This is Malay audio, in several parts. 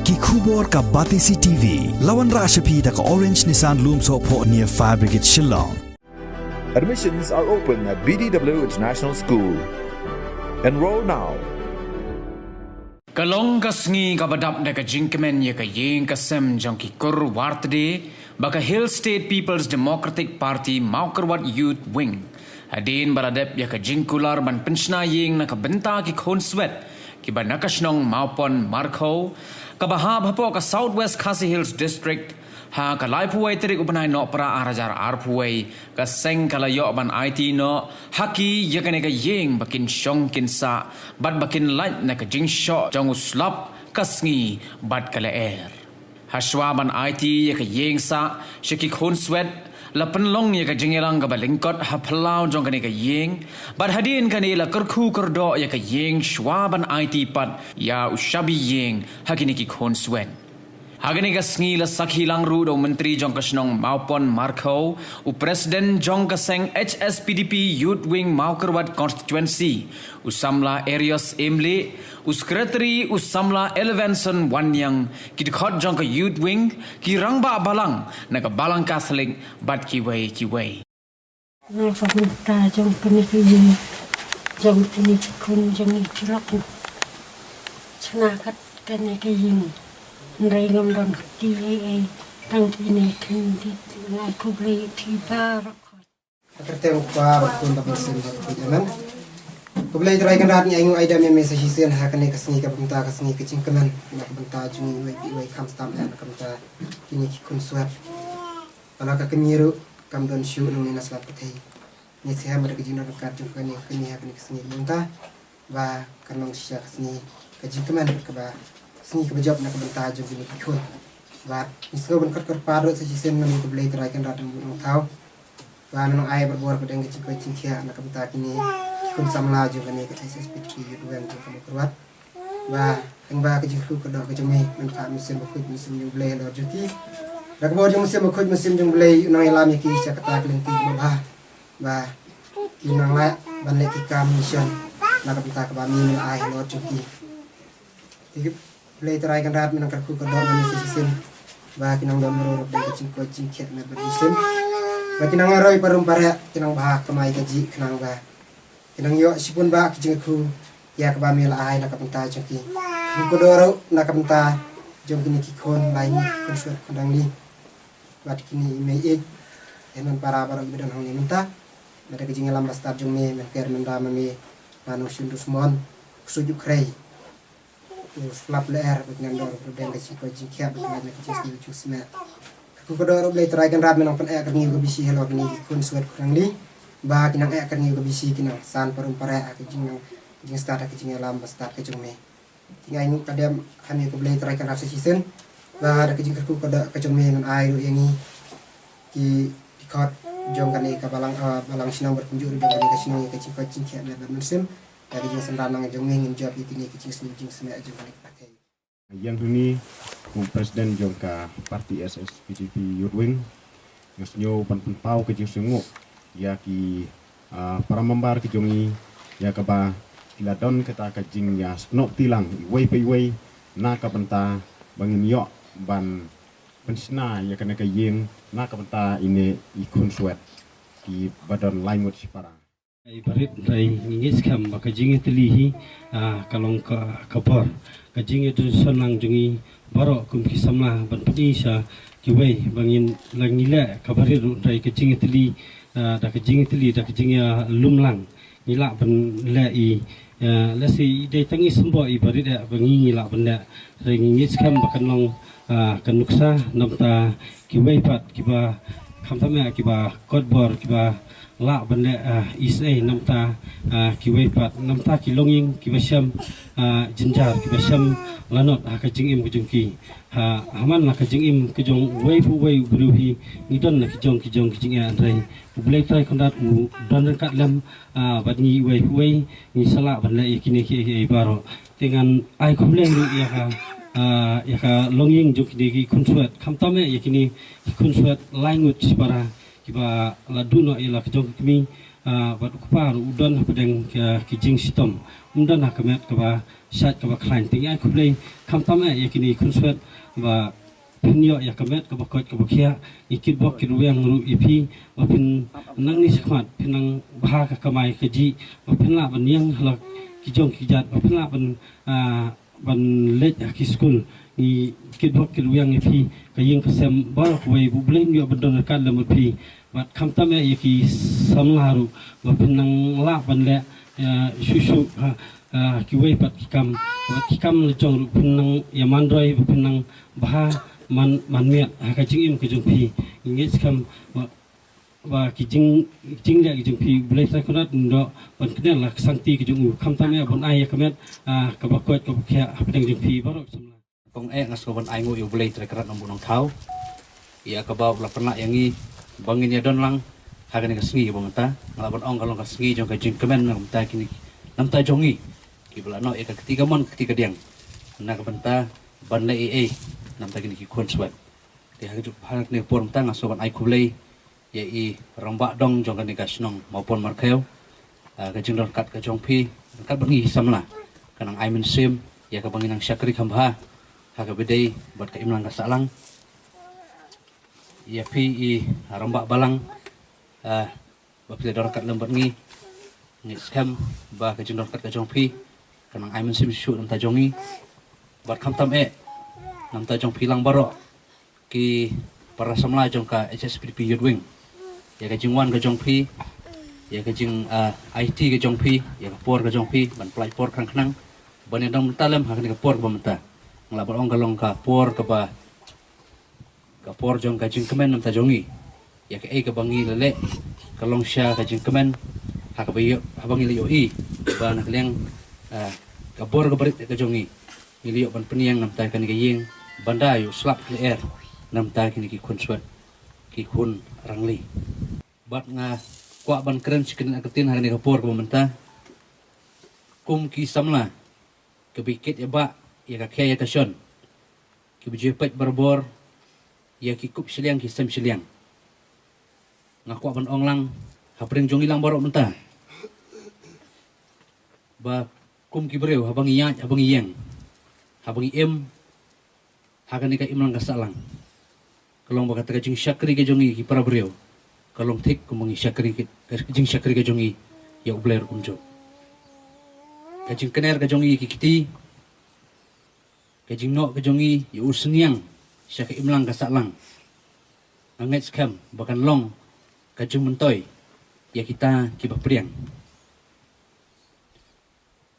Ki khubor ka Batisi TV. Lawan Rashapi da ka Orange Nissan Lumso po near Fire Brigade Shillong. Admissions are open at BDW International School. Enroll now. Kalong kasngi kabadap na kajingkemen ya kayeng kasem jang kikur wartde baka Hill State People's Democratic Party Maukerwat Youth Wing. Hadin baladep ya kajingkular ban penshna yeng na kabenta ki konswet ki ban nakasnong maupon Marco kabahab hapo ka Southwest Khasi Hills District ha kalai puai terik upanai no pra arajar arpuai ka seng kalayo ban IT no haki yakane ka yeng bakin shong kinsa bad bakin light na ka jing shot jang uslap kasngi bad kala air haswa ban IT ya ka yeng sa shiki khon sweat la penlong ya ka jingelang ka balingkot ha phalau jong kane ka yeng bad hadin kane la kerkhu kerdo ya ka yeng shwa ban IT pat ya ushabi yeng hakini ki khon sweat Hagani kasngi la sakhilang ru do menteri jong kasnong maupon Marco u presiden jong kaseng HSPDP Youth Wing Maukerwat constituency usamla Arios Emle u secretary usamla Elevenson Wanyang ki dikhot jong ka Youth Wing ki rangba balang naga balang Catholic bat ki wei na fakulta jong kini jong ini kun jong ichilok chanakat kene kini Nrai ngam don TAA tang ini kendi aku beli tiba rokok. Tertemu kuar pun tak mesin berjalan. Kubelai terai kan ratnya ingu aida memang sesian hakane kesini kabunta kesini kecing keman nak kabunta juni wai kam stam nak kabunta kini kikun suat. Palaka kemiru kam don shu nung nas lapetei. Ni siha mereka jina dekat juga ni kini hakane kesini kabunta. Ba kanong siya kesini kecing keman keba. Sini kebejap nak bentah jom ini kikun. Bat misal benkat kerparut sejisen nami kubelai teraikan radang bunung tau. Bat nong air berbuar pedang kecil kia nak bentah kini kikun samla jom kini ke SSPT yuduan jom kamu keruat. Bat tengba kejikku kedok kejumi mentak musim jumblai lor juki. Dak bawa jom musim jumblai nong ilam yaki cakata kelenti babah. Bat kinang lak banlek kika mission nak bentah kebami mil air lor juki. Play terai kan rat menang kerku kedor manis sisin bah kinang dom merorok dan kucing kiat na bermusim bah kinang aroi parum para kinang bah kemai gaji kinang bah kinang yo sipun bah kicing ku ya kebamil ai nak kapenta joki ku doro nak kapenta jom kini kikon lain kunsuat kandang ni bah kini mei enan para bidan hong ni minta mereka kicing lam bastar jom me menker menda me nanu sindus mon sujuk krei flap leer dengan dor dan kecil kecil kiat dengan kecil kecil semet. Aku kedor boleh teraikan rat menang pen air kerni bisi hello kini kun suat kurang ni. Bah kinang air kerni bisi kinang san parum pare kecil start kecil lam start kecil me. Tinggal ini kadang kami aku boleh teraikan rat season. Bah ada kecil kerku kada kecil me dengan air yang ni di kot jom kali ke balang sinang berkunjung di balang sinang kecil kecil kiat na bermusim. Dari jeng sendanang jeng ngin job ini kecil jeng semek jeng balik pakai. Yang ini presiden jongka parti SSPDP Youth Wing ngasnyo panpau ke jeng sengok ya ki para membar ke jongi ya kaba tiladon kata kajing ya snok tilang iwei na ka benta bangin yok ban pensna ya kena ke yeng na ka benta ini ikun suet ki badan lain mut sipara. Ibarit rai ngis kam bakajing telihi kalong kapor kajing itu senang jungi barok kum kisamla ban pedisa kiwei bangin langila kabarit rai kajing teli da kajing ya lumlang ngila ban lai lasi dei tangi sembo ibarit bangi ngila benda rai ngis kam bakanong kanuksa namta kiwei pat kiba kamtame kiba kodbor kiba la benda isai namta kiwei pat namta kilonging kibasham jinjar kibasham lanot kajing im kujungki haman la kajing im kujung wei buruhi ngidon na kijong kijing andrai bulai trai kondat u dan kat lam badngi wei ni sala benda ikini ki baro dengan ai kumleng ya ka longing juk di kunsuat kamtame yakini kunsuat language para kiba laduno ila kejong kami bat kupar udon pedeng kijing sitom undan hakamet kaba syat kaba klain tinggal kublai kamtame yakini kunswet ba pinyo yakamet kaba kot kaba kia ikit bok kiruyang ru ipi bapin nang ni sikmat pinang bah kamai kaji bapin la baniang halak kijong kijat bapin la ban lej ki school ni ikit bok kiruyang ipi kaying kasem bar kuai bublai ni abdon kan lemut pi bat kamtame yaki samlaru bapin nang la ban le susu kiwai pat kikam lejong pinang yamandroi pinang bah man miat kajing im kajung pi ingit kam wa kijing le kajung pi boleh saya kunat ndo ban kenal lah santi kajung kam tamnya bon ai kamet kabakot kabakya pedang jung pi baru semla kong ngas ko ban ai ngo yo boleh terkerat nombor nong thau ya kabaw la pernah yangi bangin ya don lang hagan ka sngi bomata ngalaban ong kalong ka sngi jong kajing kemen nam ta kini nam ta jongi kibla no eka ketiga mon ketiga diang nak benta ban le nam ta kini ki kon swat ti haju hanak ne por mta ngasoban ai kublei ya i rambak dong jong kan ka snong maupun markeu ka jing dor kat ka jong pi kat bangi samla kanang ai men sim ya ka banginang syakri khambha ha ka bedei bat ka imlang ka salang ya pi i rambak balang bapile dor kat lembat ngi ngi skam ba ka jing dor kat ka jong pi kanang ai men sim shu nam ta jongi bat kham tam nam ta jong pilang baro ki para samla jong ka HSPDP Youth Wing ya ka jingwan ka jong pi ya ka jing IT ka jong pi ya ka por ka jong pi ban plai por khang khnang ban dang talem ha ka por ba menta nglabar ong galong ka por ka ba ka por jong ka jing kemen nam ta jongi ya ka ka bangi lele ka long sha ka jing kemen ha ka bayo ha bangi le yo i ba nak leng ka por ka barit ka jongi ilio ban peniang nam ta kan ka ying banda yu slap le air nam ta kini ki kun swat ki kun rangli bat nga kwa ban keren chicken akatin hari ni kapor ko menta kum ki samla ke bikit ya ba ya ka kaya ka shon ki bijepet barbor ya ki kup siliang ki sem siliang nga kwa ban onglang hapring jong ilang barok menta ba kum ki breu habang iya habang iyang habang iem hagan ni ka imlang kasalang kalong baka taga jing syakri ke jongi ki para breu kalong tik kumongi syakri ke jing syakri ke jongi ya ubler kumjo ka jing kener ke jongi ki kiti ka jing no ke jongi ya usniang syak imlang kasalang anget skam bakan long ka jing mentoy ya kita ki bapriang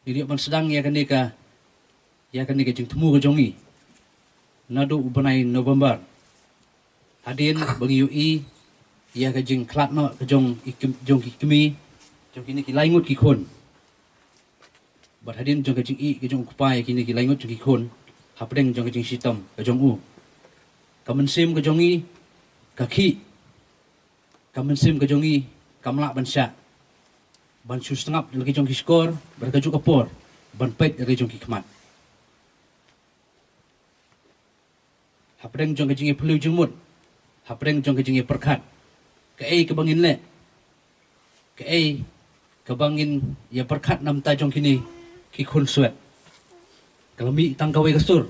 diri ban sedang ya kan ni ka jing temu ke jongi nadu ubanai November hadin bagi UI ya ka jing klat no ka jong kimi jong kini ki laingut ki khon bat hadin jong ka jing i ka jong kupai kini ki laingut jong ki khon hapdeng jong ka jing sitam ka jong u ka mensim ka jong i ka khi ka mensim ka jong i kamla ban sya ban su setengap lagi jong ki skor berka ju kapor ban pet dari jong ki kmat hapdeng jong ka jing i pelu jengmut hapdeng jong ka jing i perkat ke kebangin le ke kebangin ya perkat nam ta jong kini ki khun swet kalami tang kawai kasur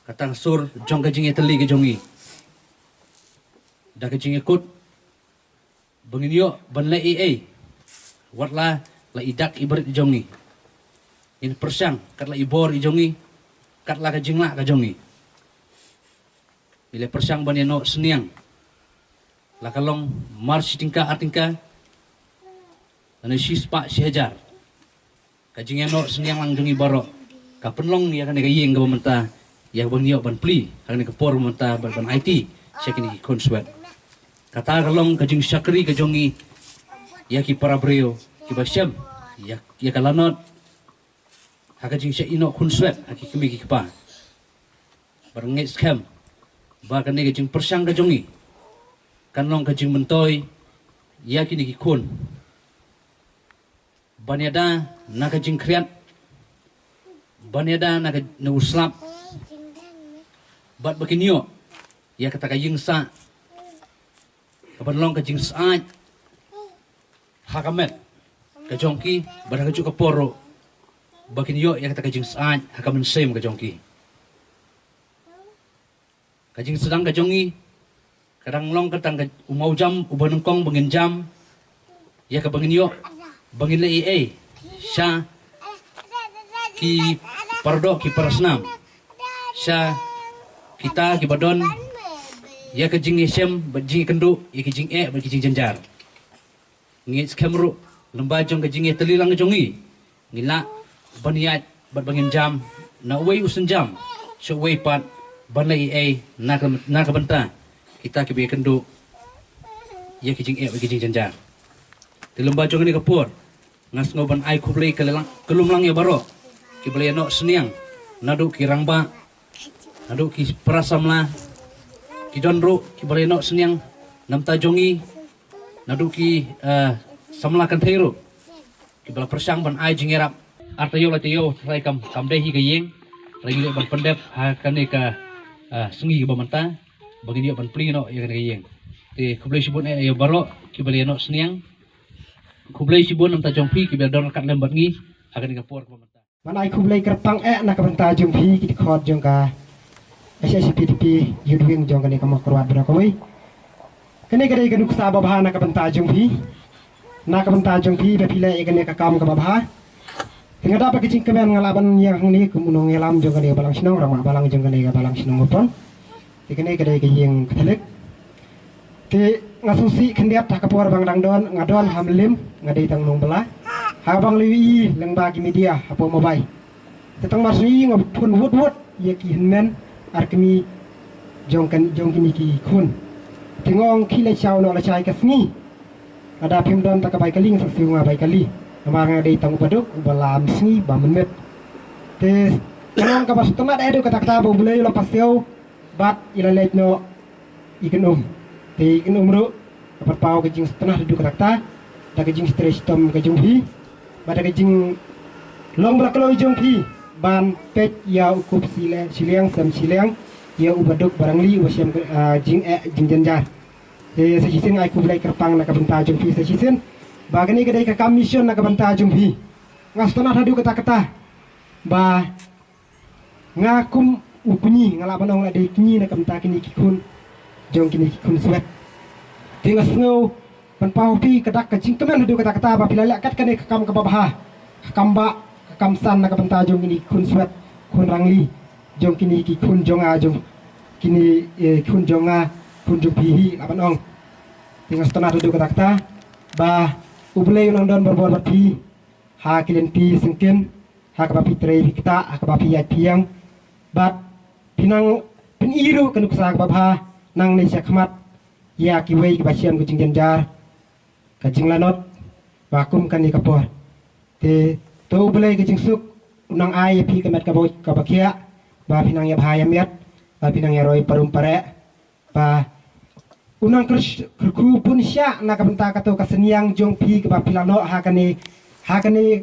katang sur jong ka jing i teli ke jong i da ka jing i kut bangin yo ban le watla la idak ibarit jong i in persang kat la ibor i jong i kat la ka jing la ka jong i bila persang ban no seniang la kalong mars tingka atingka ana sispa sehajar kajing no seniang lang jungi baro ka penlong ya kan ka yeng ka menta ya ban yo ban pli kan ka por menta ban IT sekini konswet kata kalong kajing syakri ka jongi ya ki para breo ki basyam ya kalanot hakajing sya ino konswet aki kimi ki pa barangit scam ba kan ni kajing persang ka jongi kanlong kajing mentoy ya kini ki kun banyada na kajing kriat banyada na uslap bat bakinyo ya kata kajing sa kabanlong kajing saat hakamet kajongki bar kaju kaporo bakin yo yang kata kajing saaj hakamen sem kajongki kajing sedang kajongi kadang long katang umau jam ubanengkong bangin jam ya ka bangin yo bangin le sya ki pardo ki parasnam sya kita ki badon ya kajing sem bajing kendu ya kajing bajing janjar ngit skamru lembajong kajing telilang kajongi ngila baniat bat bangin jam na way usun jam so way pat banai na kabenta kita ke kendu ya kijing kijing janjar di lembajong ini kapur ngas ngoban ai kublai kelumlang ya baro kiblai no seniang nadu ki rangba nadu ki prasamla ki donro kiblai no seniang nam tajongi nadu ki samla kanthero kibla persang ban ai jingerap artayo latayo rai kam dehi ke yeng rai ban pendep ha kaneka sengi bamanta bagi dia ban plino ya kan yeng te kublai sibun ya baro kiblai no seniang kublai sibun nam tajongpi kiblai don kat lembat ngi akan kapur bamanta Manai kublai kerpang nak benta jumpi kita khot jongka SSPDP Yudwing jongka ni kamu keruat berakoi. Kene kene ikan uksa babah nak benta jumpi bepila ikan ni kakam ke babah. Tengah dapat kecing kemen ngalaban yang ni kemunong ngelam jongka ni balang sinong ramah balang jongka ni balang sinong upon. Ikan ni kene yang ketelik. Te ngasusi kendiap tak kapur bang dangdon ngadon hamlim ngadai tangnung belah. Habang liwi leng bagi media apa mobile. Tetang masri ngapun wud ya ki henmen arkmi jongkini ki kun. Tengong kile chau no la chai kasni. Ada pimdon tak bai kaling saksiu ngabai kali. Namang ada tang paduk balam sni ba menit. Te tengong ka pas tomat edu kata bo bulai lepas teu bat ila letno ikan Te ikan ru dapat pau kejing setengah duduk kata da kejing stress tom kejung hi. Pada kejing long belakang jongki ban pet ya ukup siliang sam siliang ya ubaduk barang li wasyam jing janjar sejisin ai kublai kerpang nak benta jongki sejisin bagani kedai ke commission nak benta jongki ngastona hadu kata ba ngakum ukunyi ngalaban ong adai kini nak benta kini kikun jongki ni kikun swet tinggal snow Panpau pi kedak kecing kemen hadu kata apabila lakat kene kekam ke babah kamba kamsan nak benta jong ini kun swet kun rangli jong kini ki kun jonga jong kini kun jonga kun jong pihi lapan ong tinggal setengah hadu kata bah ublei nondon berbor pi ha kilen pi sengken ha kapapi trei kita ha kapapi yat piang bat pinang peniru kenu kesak babah nang ni sakmat ya kiwei kibasian kucing janjar kajing lanot vakum kan ni kapor te to belai kajing suk unang ai pi kemet kaboy kabakia ba pinang ya bahaya miat ba pinang ya roi parum pare ba unang kerku pun sya nak benta kato kaseniang jong pi ke ba pilano hakane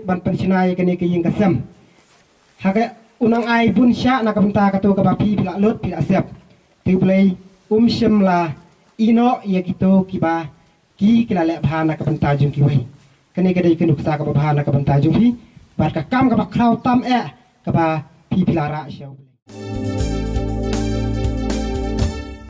ban pensinai kane ke ying kasam haka unang ai pun sya nak benta kato ke ba pi pilalot pi asep te belai syem la ino ya gitu kiba ki kila lek bahana ka pentajung ki wei kene kedai kenu ksa ka bahana ka pentajung hi bat ka kam ka ba kraw tam ka ba pi pilara syau